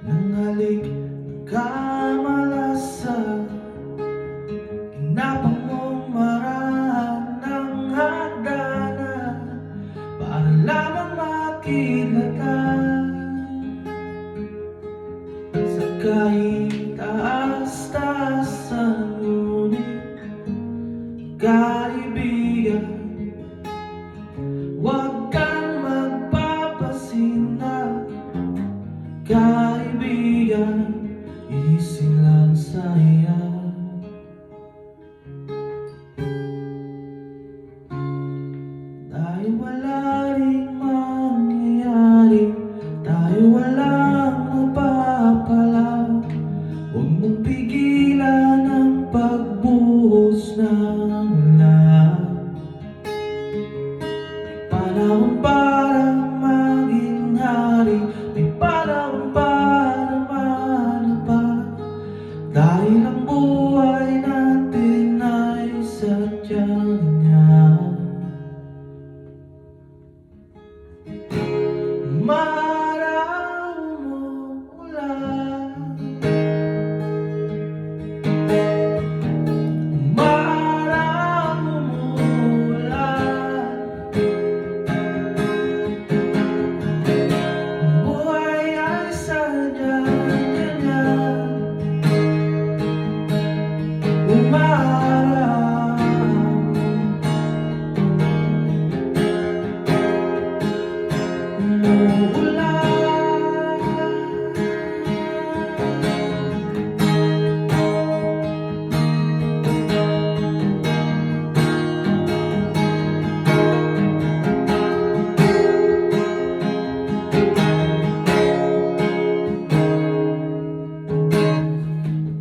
ng halik kamalasan. Hinapang mong marahan ng hagdanan para lamang makilatan sa kahit taas-taasan. Ngunit kaibigan, huwag kang magpapasinag. Kaibigan, ising lang saya. Tayo wala ring mangyayari, tayo walang mapapala. Huwag mong pigilan ang pagbuhos ng ulan. Panahon para maging hari, may panahon para manapa. Dahil ang buhay natin ay sadyang ganyan. Maaraw mo ulan, maaraw mo ulan. Ang buhay ay sadyang ganyan. Umaraw, umuulan.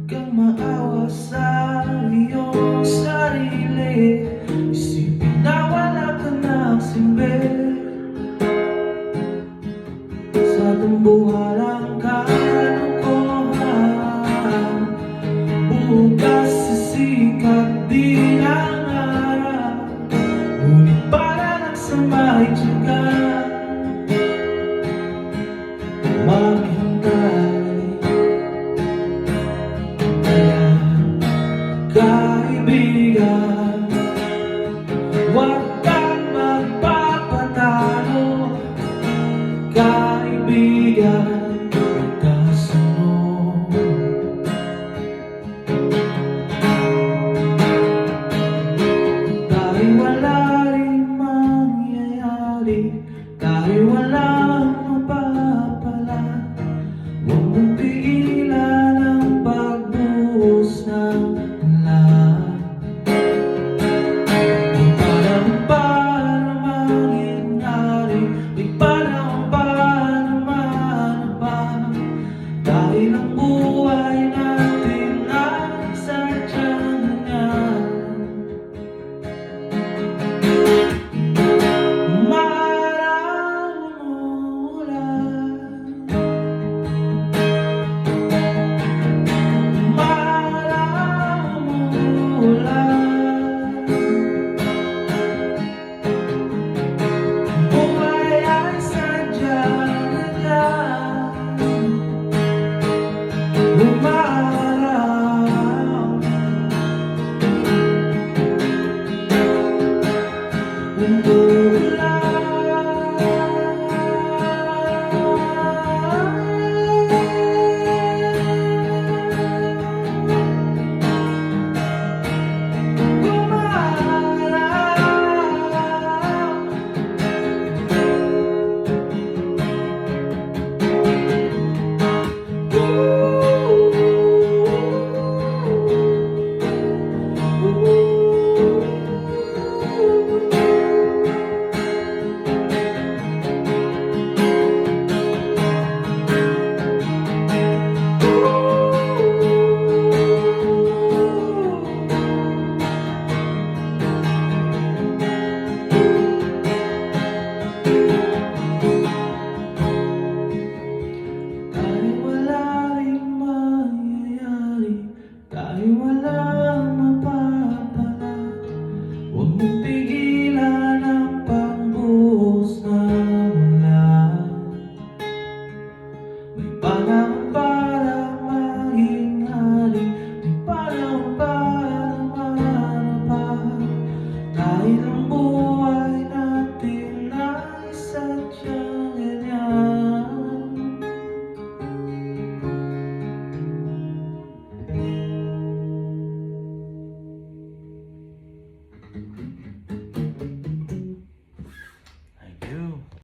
Kang maawa sa iyong sarili, isipin na wala ka ng silbi. Sa tumbuhan ng kalokohan, bukas sisikat din ang araw. Ngunit para lang sa may tiyaga, maghintay. Kaya kaibigan, huwag kang magpapatalo. Kaibigan, langit